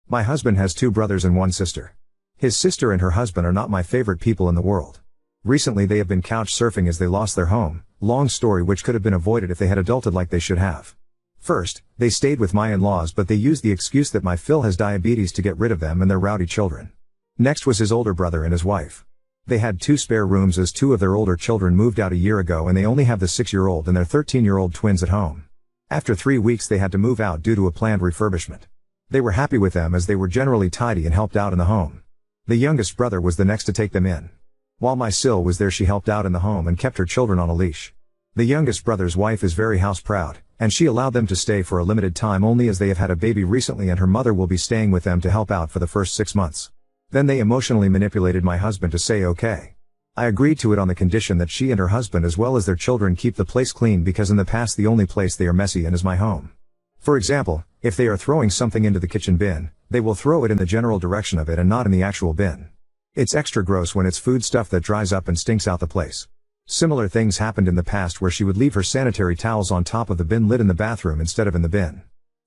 My husband has two brothers and one sister. His sister and her husband are not my favorite people in the world. Recently they have been couch surfing as they lost their home, long story which could have been avoided if they had adulted like they should have. First, they stayed with my in-laws but they used the excuse that my Phil has diabetes to get rid of them and their rowdy children. Next was his older brother and his wife. They had 2 spare rooms as 2 of their older children moved out a year ago and they only have the 6-year-old and their 13-year-old twins at home. After 3 weeks they had to move out due to a planned refurbishment. They were happy with them as they were generally tidy and helped out in the home. The youngest brother was the next to take them in. While my Sil was there she helped out in the home and kept her children on a leash. The youngest brother's wife is very house proud, and she allowed them to stay for a limited time only as they have had a baby recently and her mother will be staying with them to help out for the first 6 months. Then they emotionally manipulated my husband to say okay. I agreed to it on the condition that she and her husband as well as their children keep the place clean because in the past the only place they are messy in is my home. For example, if they are throwing something into the kitchen bin, they will throw it in the general direction of it and not in the actual bin. It's extra gross when it's food stuff that dries up and stinks out the place. Similar things happened in the past where she would leave her sanitary towels on top of the bin lid in the bathroom instead of in the bin.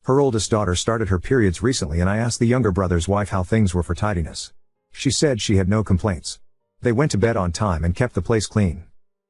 Her oldest daughter started her periods recently and I asked the younger brother's wife how things were for tidiness. She said she had no complaints. They went to bed on time and kept the place clean.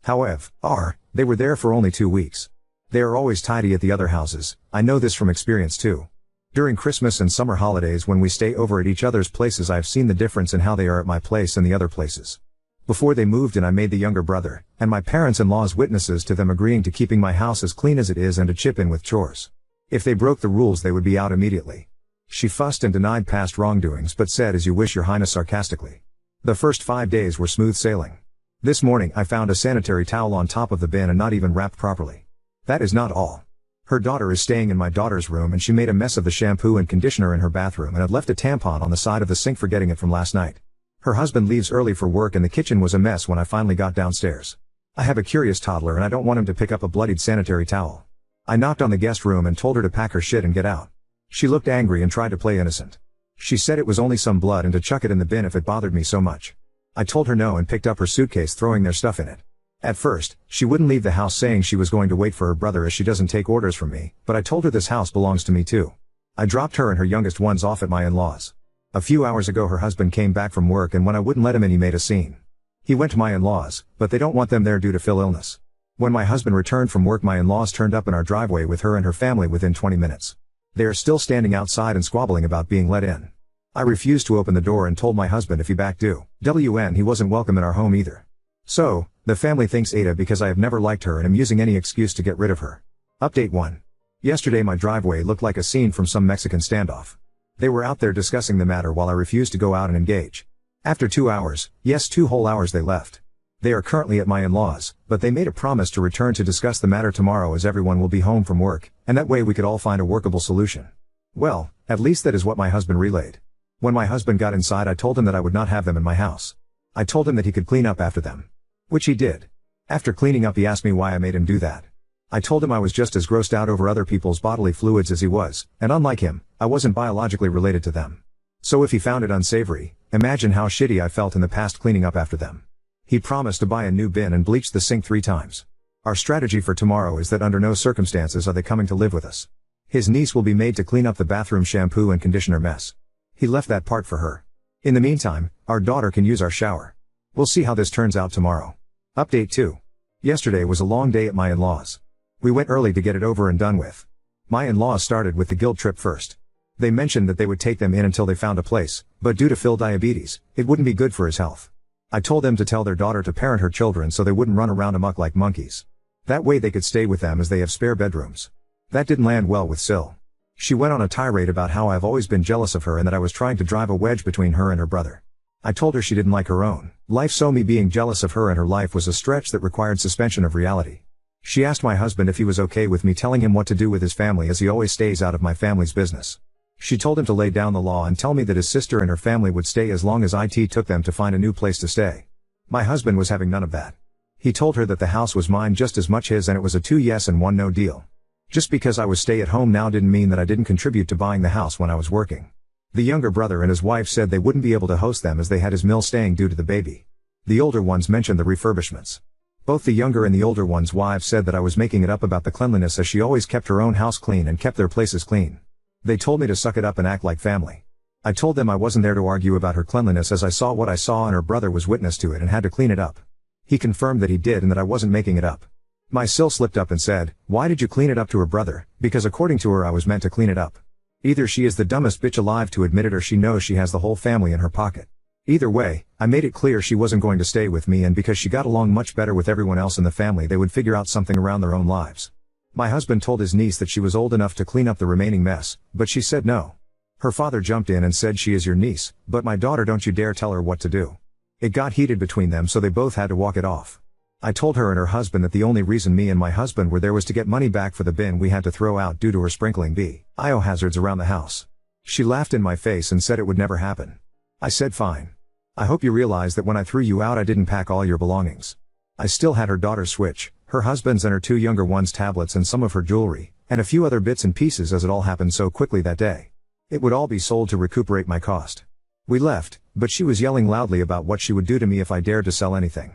However, they were there for only 2 weeks. They are always tidy at the other houses, I know this from experience too. During Christmas and summer holidays when we stay over at each other's places I've seen the difference in how they are at my place and the other places. Before they moved in I made the younger brother, and my parents-in-law's witnesses to them agreeing to keeping my house as clean as it is and to chip in with chores. If they broke the rules they would be out immediately. She fussed and denied past wrongdoings but said as you wish your highness sarcastically. The first 5 days were smooth sailing. This morning I found a sanitary towel on top of the bin and not even wrapped properly. That is not all. Her daughter is staying in my daughter's room and she made a mess of the shampoo and conditioner in her bathroom and had left a tampon on the side of the sink forgetting it from last night. Her husband leaves early for work and the kitchen was a mess when I finally got downstairs. I have a curious toddler and I don't want him to pick up a bloodied sanitary towel. I knocked on the guest room and told her to pack her shit and get out. She looked angry and tried to play innocent. She said it was only some blood and to chuck it in the bin if it bothered me so much. I told her no and picked up her suitcase throwing their stuff in it. At first, she wouldn't leave the house saying she was going to wait for her brother as she doesn't take orders from me, but I told her this house belongs to me too. I dropped her and her youngest ones off at my in-laws. A few hours ago her husband came back from work and when I wouldn't let him in he made a scene. He went to my in-laws, but they don't want them there due to Phil illness. When my husband returned from work my in-laws turned up in our driveway with her and her family within 20 minutes. They are still standing outside and squabbling about being let in. I refused to open the door and told my husband if he backed due, he wasn't welcome in our home either. So, the family thinks Ada because I have never liked her and am using any excuse to get rid of her. Update 1. Yesterday my driveway looked like a scene from some Mexican standoff. They were out there discussing the matter while I refused to go out and engage. After 2 hours, yes 2 whole hours they left. They are currently at my in-laws, but they made a promise to return to discuss the matter tomorrow as everyone will be home from work, and that way we could all find a workable solution. Well, at least that is what my husband relayed. When my husband got inside I told him that I would not have them in my house. I told him that he could clean up after them. Which he did. After cleaning up he asked me why I made him do that. I told him I was just as grossed out over other people's bodily fluids as he was, and unlike him, I wasn't biologically related to them. So if he found it unsavory, imagine how shitty I felt in the past cleaning up after them. He promised to buy a new bin and bleach the sink 3 times. Our strategy for tomorrow is that under no circumstances are they coming to live with us. His niece will be made to clean up the bathroom shampoo and conditioner mess. He left that part for her. In the meantime, our daughter can use our shower. We'll see how this turns out tomorrow. Update 2. Yesterday was a long day at my in-laws. We went early to get it over and done with. My in-laws started with the guilt trip first. They mentioned that they would take them in until they found a place, but due to Phil diabetes, it wouldn't be good for his health. I told them to tell their daughter to parent her children so they wouldn't run around amok like monkeys. That way they could stay with them as they have spare bedrooms. That didn't land well with Sil. She went on a tirade about how I've always been jealous of her and that I was trying to drive a wedge between her and her brother. I told her she didn't like her own life so me being jealous of her and her life was a stretch that required suspension of reality. She asked my husband if he was okay with me telling him what to do with his family as he always stays out of my family's business. She told him to lay down the law and tell me that his sister and her family would stay as long as IT took them to find a new place to stay. My husband was having none of that. He told her that the house was mine just as much his and it was a 2 yes and 1 no deal. Just because I was stay at home now didn't mean that I didn't contribute to buying the house when I was working. The younger brother and his wife said they wouldn't be able to host them as they had his mill staying due to the baby. The older ones mentioned the refurbishments. Both the younger and the older one's wives said that I was making it up about the cleanliness as she always kept her own house clean and kept their places clean. They told me to suck it up and act like family. I told them I wasn't there to argue about her cleanliness as I saw what I saw and her brother was witness to it and had to clean it up. He confirmed that he did and that I wasn't making it up. My sil slipped up and said, "Why did you clean it up?" to her brother, because according to her I was meant to clean it up. Either she is the dumbest bitch alive to admit it or she knows she has the whole family in her pocket. Either way, I made it clear she wasn't going to stay with me, and because she got along much better with everyone else in the family they would figure out something around their own lives. My husband told his niece that she was old enough to clean up the remaining mess, but she said no. Her father jumped in and said, "She is your niece, but my daughter, don't you dare tell her what to do." It got heated between them, so they both had to walk it off. I told her and her husband that the only reason me and my husband were there was to get money back for the bin we had to throw out due to her sprinkling biohazards around the house. She laughed in my face and said it would never happen. I said, "Fine. I hope you realize that when I threw you out I didn't pack all your belongings." I still had her daughter's Switch, her husband's and her two younger ones' tablets and some of her jewelry, and a few other bits and pieces as it all happened so quickly that day. It would all be sold to recuperate my cost. We left, but she was yelling loudly about what she would do to me if I dared to sell anything.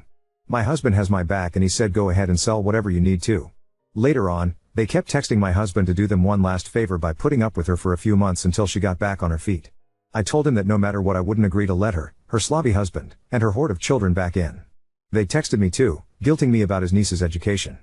My husband has my back and he said, "Go ahead and sell whatever you need to." Later on, they kept texting my husband to do them one last favor by putting up with her for a few months until she got back on her feet. I told him that no matter what I wouldn't agree to let her slobby husband, and her horde of children back in. They texted me too, guilting me about his niece's education.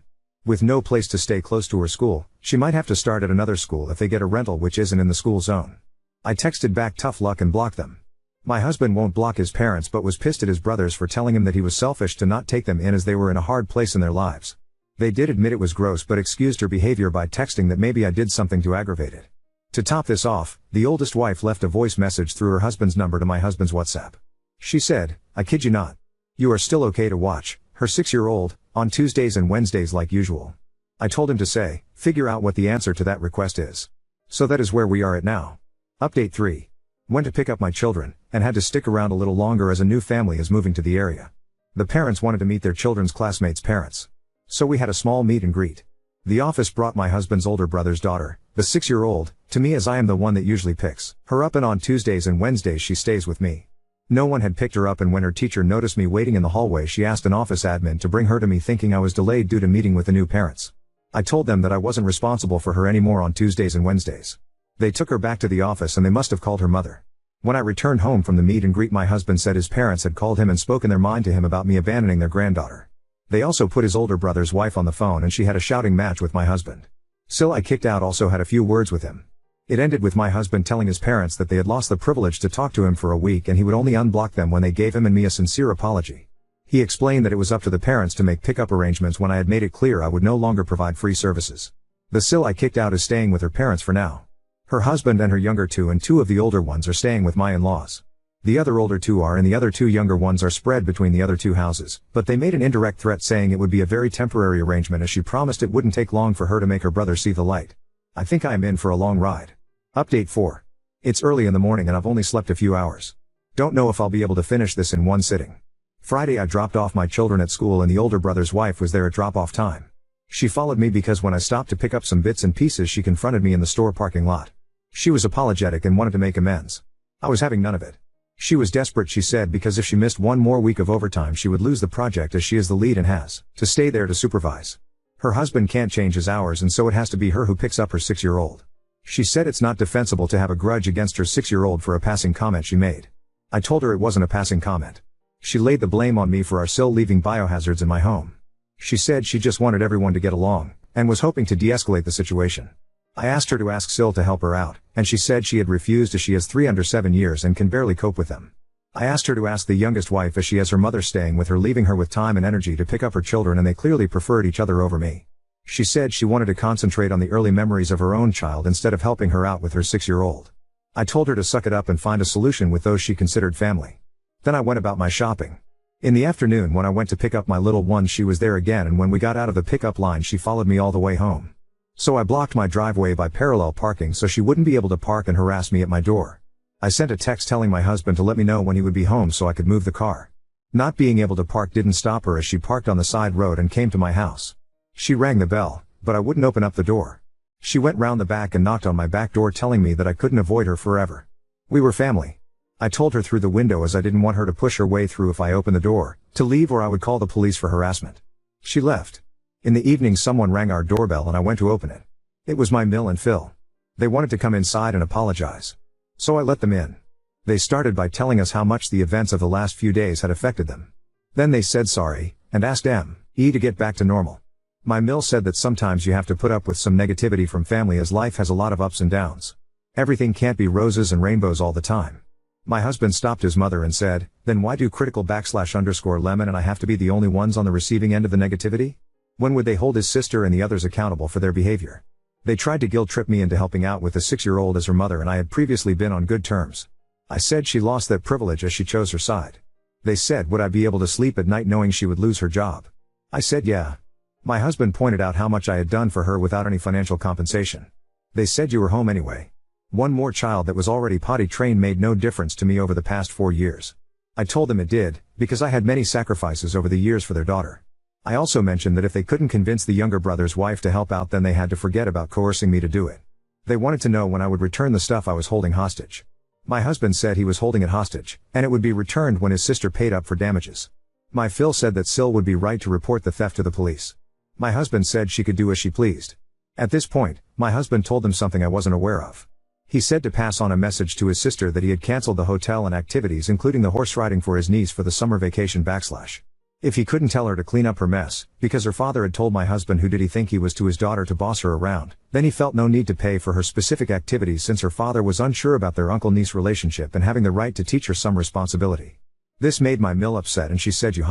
With no place to stay close to her school, she might have to start at another school if they get a rental which isn't in the school zone. I texted back tough luck and blocked them. My husband won't block his parents but was pissed at his brothers for telling him that he was selfish to not take them in as they were in a hard place in their lives. They did admit it was gross but excused her behavior by texting that maybe I did something to aggravate it. To top this off, the oldest wife left a voice message through her husband's number to my husband's WhatsApp. She said, "I kid you not. You are still okay to watch her 6-year-old on Tuesdays and Wednesdays like usual." I told him to say, "Figure out what the answer to that request is." So that is where we are at now. Update 3. Went to pick up my children, and had to stick around a little longer as a new family is moving to the area. The parents wanted to meet their children's classmates' parents. So we had a small meet and greet. The office brought my husband's older brother's daughter, the 6-year-old, to me as I am the one that usually picks her up, and on Tuesdays and Wednesdays she stays with me. No one had picked her up, and when her teacher noticed me waiting in the hallway she asked an office admin to bring her to me, thinking I was delayed due to meeting with the new parents. I told them that I wasn't responsible for her anymore on Tuesdays and Wednesdays. They took her back to the office and they must have called her mother. When I returned home from the meet and greet, my husband said his parents had called him and spoken their mind to him about me abandoning their granddaughter. They also put his older brother's wife on the phone and she had a shouting match with my husband. Sil I kicked out also had a few words with him. It ended with my husband telling his parents that they had lost the privilege to talk to him for a week and he would only unblock them when they gave him and me a sincere apology. He explained that it was up to the parents to make pickup arrangements when I had made it clear I would no longer provide free services. The Sil I kicked out is staying with her parents for now. Her husband and her younger two and two of the older ones are staying with my in-laws. The other older two are, and the other two younger ones are spread between the other two houses, but they made an indirect threat saying it would be a very temporary arrangement as she promised it wouldn't take long for her to make her brother see the light. I think I am in for a long ride. Update 4. It's early in the morning and I've only slept a few hours. Don't know if I'll be able to finish this in one sitting. Friday I dropped off my children at school and the older brother's wife was there at drop-off time. She followed me because when I stopped to pick up some bits and pieces she confronted me in the store parking lot. She was apologetic and wanted to make amends. I was having none of it. She was desperate, she said, because if she missed one more week of overtime she would lose the project as she is the lead and has to stay there to supervise. Her husband can't change his hours and so it has to be her who picks up her 6-year-old. She said it's not defensible to have a grudge against her 6-year-old for a passing comment she made. I told her it wasn't a passing comment. She laid the blame on me for our Sil leaving biohazards in my home. She said she just wanted everyone to get along, and was hoping to de-escalate the situation. I asked her to ask Sil to help her out, and she said she had refused as she has 3 under 7 years and can barely cope with them. I asked her to ask the youngest wife as she has her mother staying with her, leaving her with time and energy to pick up her children, and they clearly preferred each other over me. She said she wanted to concentrate on the early memories of her own child instead of helping her out with her 6-year-old. I told her to suck it up and find a solution with those she considered family. Then I went about my shopping. In the afternoon when I went to pick up my little ones she was there again, and when we got out of the pickup line she followed me all the way home. So I blocked my driveway by parallel parking so she wouldn't be able to park and harass me at my door. I sent a text telling my husband to let me know when he would be home so I could move the car. Not being able to park didn't stop her as she parked on the side road and came to my house. She rang the bell, but I wouldn't open up the door. She went round the back and knocked on my back door telling me that I couldn't avoid her forever. We were family. I told her through the window as I didn't want her to push her way through if I opened the door, to leave or I would call the police for harassment. She left. In the evening someone rang our doorbell and I went to open it. It was my Mill and Phil. They wanted to come inside and apologize. So I let them in. They started by telling us how much the events of the last few days had affected them. Then they said sorry, and asked M.E. to get back to normal. My mill said that sometimes you have to put up with some negativity from family as life has a lot of ups and downs. Everything can't be roses and rainbows all the time. My husband stopped his mother and said, then why do critical_lemon and I have to be the only ones on the receiving end of the negativity? When would they hold his sister and the others accountable for their behavior? They tried to guilt trip me into helping out with the 6-year-old as her mother and I had previously been on good terms. I said she lost that privilege as she chose her side. They said would I be able to sleep at night knowing she would lose her job? I said yeah. My husband pointed out how much I had done for her without any financial compensation. They said you were home anyway. One more child that was already potty trained made no difference to me over the past 4 years. I told them it did, because I had many sacrifices over the years for their daughter. I also mentioned that if they couldn't convince the younger brother's wife to help out then they had to forget about coercing me to do it. They wanted to know when I would return the stuff I was holding hostage. My husband said he was holding it hostage, and it would be returned when his sister paid up for damages. My Phil said that Sil would be right to report the theft to the police. My husband said she could do as she pleased. At this point, my husband told them something I wasn't aware of. He said to pass on a message to his sister that he had cancelled the hotel and activities including the horse riding for his niece for the summer vacation /. If he couldn't tell her to clean up her mess, because her father had told my husband who did he think he was to his daughter to boss her around, then he felt no need to pay for her specific activities since her father was unsure about their uncle-niece relationship and having the right to teach her some responsibility. This made my mill upset and she said you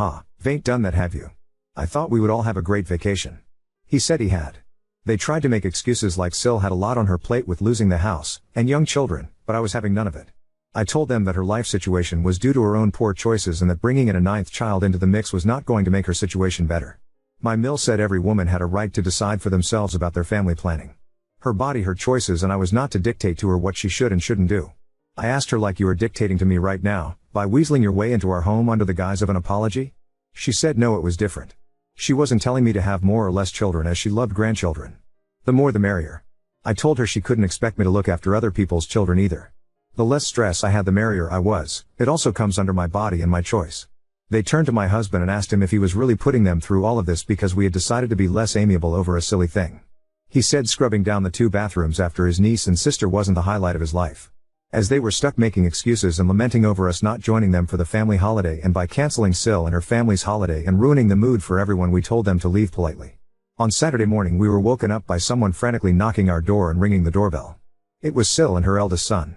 ain't done that have you? I thought we would all have a great vacation. He said he had. They tried to make excuses like Sil had a lot on her plate with losing the house, and young children, but I was having none of it. I told them that her life situation was due to her own poor choices and that bringing in a 9th child into the mix was not going to make her situation better. My mill said every woman had a right to decide for themselves about their family planning. Her body, her choices, and I was not to dictate to her what she should and shouldn't do. I asked her like you are dictating to me right now, by weaseling your way into our home under the guise of an apology? She said no, it was different. She wasn't telling me to have more or less children as she loved grandchildren. The more the merrier. I told her she couldn't expect me to look after other people's children either. The less stress I had the merrier I was, it also comes under my body and my choice. They turned to my husband and asked him if he was really putting them through all of this because we had decided to be less amiable over a silly thing. He said scrubbing down the 2 bathrooms after his niece and sister wasn't the highlight of his life. As they were stuck making excuses and lamenting over us not joining them for the family holiday and by canceling Sil and her family's holiday and ruining the mood for everyone, we told them to leave politely. On Saturday morning we were woken up by someone frantically knocking our door and ringing the doorbell. It was Sil and her eldest son.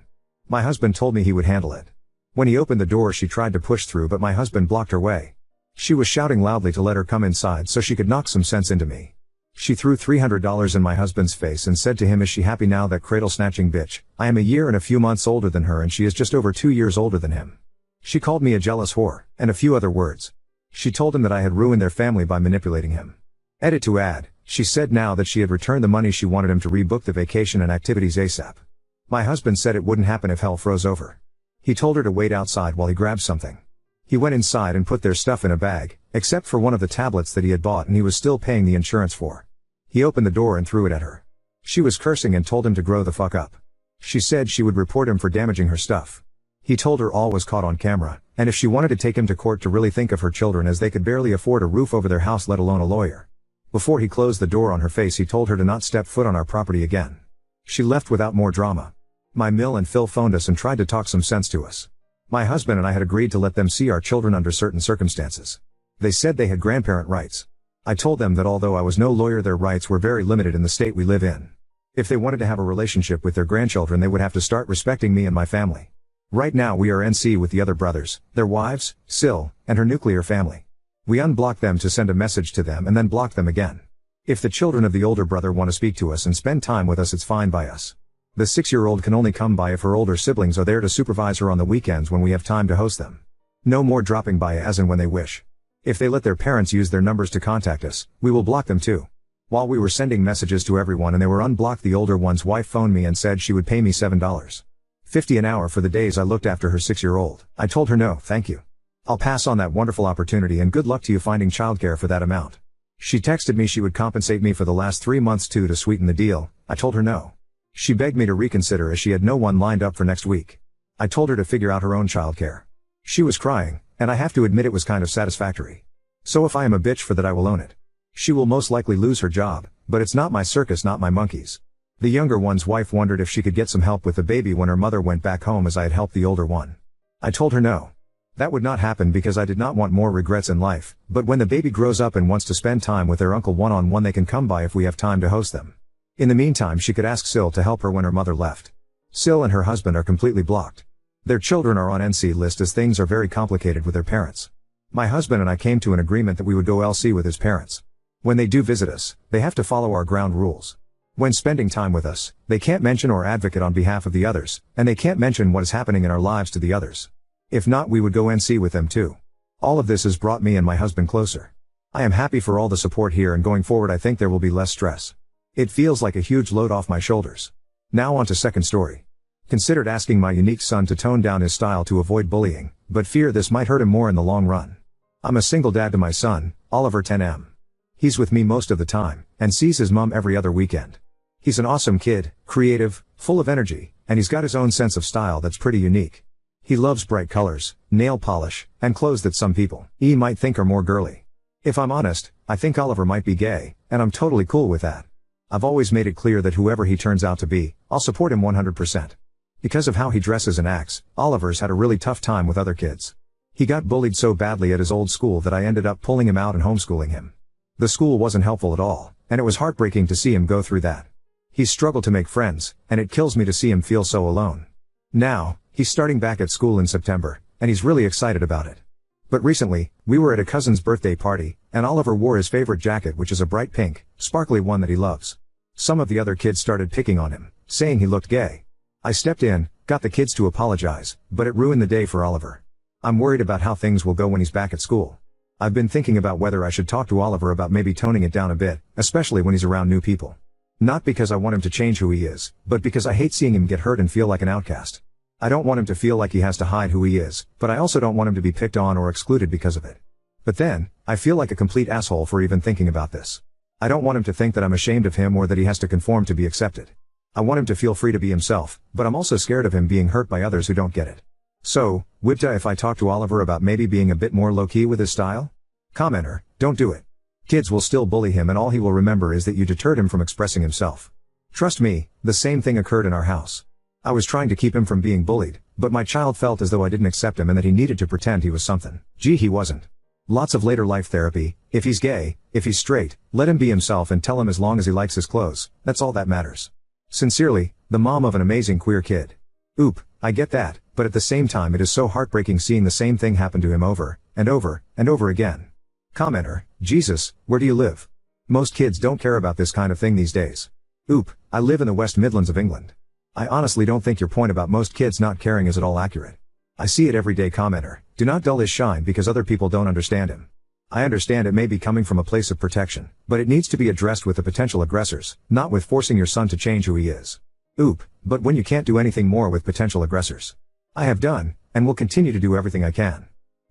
My husband told me he would handle it. When he opened the door she tried to push through but my husband blocked her way. She was shouting loudly to let her come inside so she could knock some sense into me. She threw $300 in my husband's face and said to him, is she happy now, that cradle-snatching bitch? I am a year and a few months older than her and she is just over 2 years older than him. She called me a jealous whore, and a few other words. She told him that I had ruined their family by manipulating him. Edit to add, she said now that she had returned the money she wanted him to rebook the vacation and activities ASAP. My husband said it wouldn't happen if hell froze over. He told her to wait outside while he grabbed something. He went inside and put their stuff in a bag, except for one of the tablets that he had bought and he was still paying the insurance for. He opened the door and threw it at her. She was cursing and told him to grow the fuck up. She said she would report him for damaging her stuff. He told her all was caught on camera, and if she wanted to take him to court to really think of her children as they could barely afford a roof over their house let alone a lawyer. Before he closed the door on her face he told her to not step foot on our property again. She left without more drama. My Mill and Phil phoned us and tried to talk some sense to us. My husband and I had agreed to let them see our children under certain circumstances. They said they had grandparent rights. I told them that although I was no lawyer their rights were very limited in the state we live in. If they wanted to have a relationship with their grandchildren they would have to start respecting me and my family. Right now we are NC with the other brothers, their wives, Sil, and her nuclear family. We unblock them to send a message to them and then block them again. If the children of the older brother want to speak to us and spend time with us it's fine by us. The 6-year-old can only come by if her older siblings are there to supervise her on the weekends when we have time to host them. No more dropping by as and when they wish. If they let their parents use their numbers to contact us, we will block them too. While we were sending messages to everyone and they were unblocked, the older one's wife phoned me and said she would pay me $7.50 an hour for the days I looked after her 6-year-old. I told her no, thank you. I'll pass on that wonderful opportunity and good luck to you finding childcare for that amount. She texted me she would compensate me for the last 3 months too to sweeten the deal. I told her no. She begged me to reconsider as she had no one lined up for next week. I told her to figure out her own childcare. She was crying, and I have to admit it was kind of satisfactory. So if I am a bitch for that I will own it. She will most likely lose her job, but it's not my circus, not my monkeys. The younger one's wife wondered if she could get some help with the baby when her mother went back home as I had helped the older one. I told her no. That would not happen because I did not want more regrets in life, but when the baby grows up and wants to spend time with their uncle one-on-one, they can come by if we have time to host them. In the meantime, she could ask Sil to help her when her mother left. Sil and her husband are completely blocked. Their children are on NC list as things are very complicated with their parents. My husband and I came to an agreement that we would go LC with his parents. When they do visit us, they have to follow our ground rules. When spending time with us, they can't mention or advocate on behalf of the others, and they can't mention what is happening in our lives to the others. If not, we would go NC with them too. All of this has brought me and my husband closer. I am happy for all the support here, and going forward I think there will be less stress. It feels like a huge load off my shoulders. Now on to second story. Considered asking my unique son to tone down his style to avoid bullying, but fear this might hurt him more in the long run. I'm a single dad to my son, Oliver 10M. He's with me most of the time, and sees his mom every other weekend. He's an awesome kid, creative, full of energy, and he's got his own sense of style that's pretty unique. He loves bright colors, nail polish, and clothes that some people might think are more girly. If I'm honest, I think Oliver might be gay, and I'm totally cool with that. I've always made it clear that whoever he turns out to be, I'll support him 100%. Because of how he dresses and acts, Oliver's had a really tough time with other kids. He got bullied so badly at his old school that I ended up pulling him out and homeschooling him. The school wasn't helpful at all, and it was heartbreaking to see him go through that. He's struggled to make friends, and it kills me to see him feel so alone. Now, he's starting back at school in September, and he's really excited about it. But recently, we were at a cousin's birthday party, and Oliver wore his favorite jacket, which is a bright pink, sparkly one that he loves. Some of the other kids started picking on him, saying he looked gay. I stepped in, got the kids to apologize, but it ruined the day for Oliver. I'm worried about how things will go when he's back at school. I've been thinking about whether I should talk to Oliver about maybe toning it down a bit, especially when he's around new people. Not because I want him to change who he is, but because I hate seeing him get hurt and feel like an outcast. I don't want him to feel like he has to hide who he is, but I also don't want him to be picked on or excluded because of it. But then, I feel like a complete asshole for even thinking about this. I don't want him to think that I'm ashamed of him or that he has to conform to be accepted. I want him to feel free to be himself, but I'm also scared of him being hurt by others who don't get it. So, Wibta, if I talk to Oliver about maybe being a bit more low-key with his style? Commenter, don't do it. Kids will still bully him and all he will remember is that you deterred him from expressing himself. Trust me, the same thing occurred in our house. I was trying to keep him from being bullied, but my child felt as though I didn't accept him and that he needed to pretend he was something. Gee, he wasn't. Lots of later life therapy. If he's gay, if he's straight, let him be himself and tell him as long as he likes his clothes, that's all that matters. Sincerely, the mom of an amazing queer kid. Oop, I get that, but at the same time it is so heartbreaking seeing the same thing happen to him over, and over, and over again. Commenter, Jesus, where do you live? Most kids don't care about this kind of thing these days. Oop, I live in the West Midlands of England. I honestly don't think your point about most kids not caring is at all accurate. I see it every day. Commenter, do not dull his shine because other people don't understand him. I understand it may be coming from a place of protection, but it needs to be addressed with the potential aggressors, not with forcing your son to change who he is. Oop, but when you can't do anything more with potential aggressors. I have done, and will continue to do everything I can.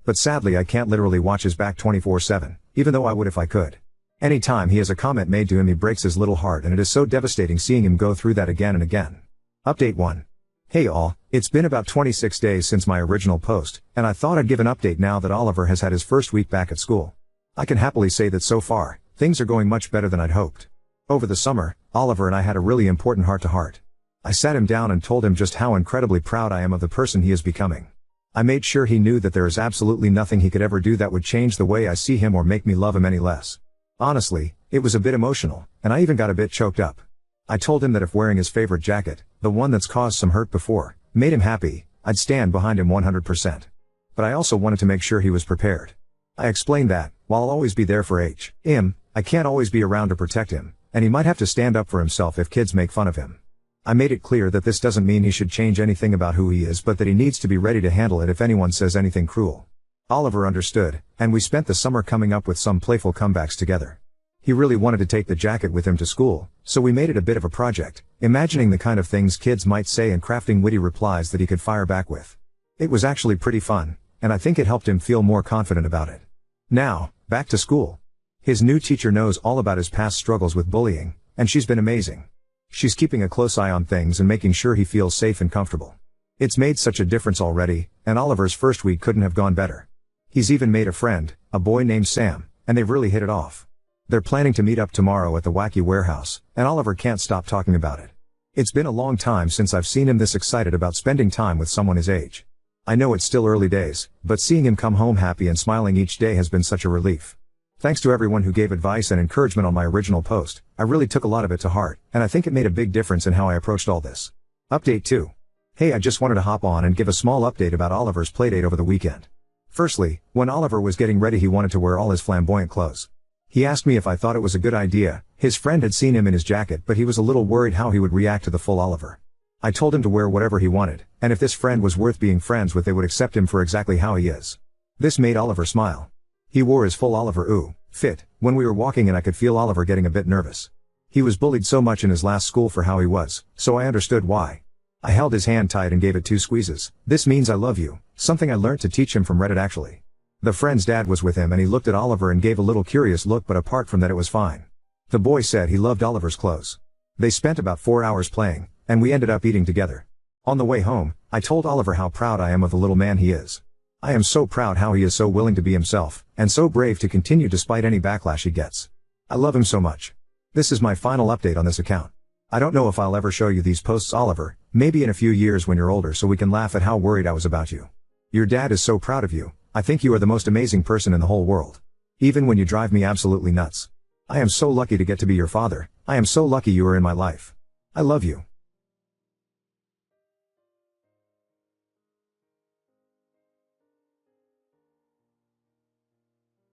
But sadly I can't literally watch his back 24/7, even though I would if I could. Anytime he has a comment made to him he breaks his little heart and it is so devastating seeing him go through that again and again. Update 1. Hey all, it's been about 26 days since my original post, and I thought I'd give an update now that Oliver has had his first week back at school. I can happily say that so far, things are going much better than I'd hoped. Over the summer, Oliver and I had a really important heart-to-heart. I sat him down and told him just how incredibly proud I am of the person he is becoming. I made sure he knew that there is absolutely nothing he could ever do that would change the way I see him or make me love him any less. Honestly, it was a bit emotional, and I even got a bit choked up. I told him that if wearing his favorite jacket, the one that's caused some hurt before, made him happy, I'd stand behind him 100%. But I also wanted to make sure he was prepared. I explained that, while I'll always be there for him, I can't always be around to protect him, and he might have to stand up for himself if kids make fun of him. I made it clear that this doesn't mean he should change anything about who he is, but that he needs to be ready to handle it if anyone says anything cruel. Oliver understood, and we spent the summer coming up with some playful comebacks together. He really wanted to take the jacket with him to school, so we made it a bit of a project, imagining the kind of things kids might say and crafting witty replies that he could fire back with. It was actually pretty fun, and I think it helped him feel more confident about it. Now, back to school. His new teacher knows all about his past struggles with bullying, and she's been amazing. She's keeping a close eye on things and making sure he feels safe and comfortable. It's made such a difference already, and Oliver's first week couldn't have gone better. He's even made a friend, a boy named Sam, and they've really hit it off. They're planning to meet up tomorrow at the Wacky Warehouse, and Oliver can't stop talking about it. It's been a long time since I've seen him this excited about spending time with someone his age. I know it's still early days, but seeing him come home happy and smiling each day has been such a relief. Thanks to everyone who gave advice and encouragement on my original post. I really took a lot of it to heart, and I think it made a big difference in how I approached all this. Update 2. Hey, I just wanted to hop on and give a small update about Oliver's playdate over the weekend. Firstly, when Oliver was getting ready he wanted to wear all his flamboyant clothes. He asked me if I thought it was a good idea. His friend had seen him in his jacket but he was a little worried how he would react to the full Oliver. I told him to wear whatever he wanted, and if this friend was worth being friends with they would accept him for exactly how he is. This made Oliver smile. He wore his full Oliver fit when we were walking and I could feel Oliver getting a bit nervous. He was bullied so much in his last school for how he was, so I understood why. I held his hand tight and gave it 2 squeezes. This means I love you, something I learnt to teach him from Reddit actually. The friend's dad was with him and he looked at Oliver and gave a little curious look, but apart from that it was fine. The boy said he loved Oliver's clothes. They spent about 4 hours playing, and we ended up eating together. On the way home, I told Oliver how proud I am of the little man he is. I am so proud how he is so willing to be himself, and so brave to continue despite any backlash he gets. I love him so much. This is my final update on this account. I don't know if I'll ever show you these posts, Oliver, maybe in a few years when you're older so we can laugh at how worried I was about you. Your dad is so proud of you. I think you are the most amazing person in the whole world. Even when you drive me absolutely nuts. I am so lucky to get to be your father. I am so lucky you are in my life. I love you.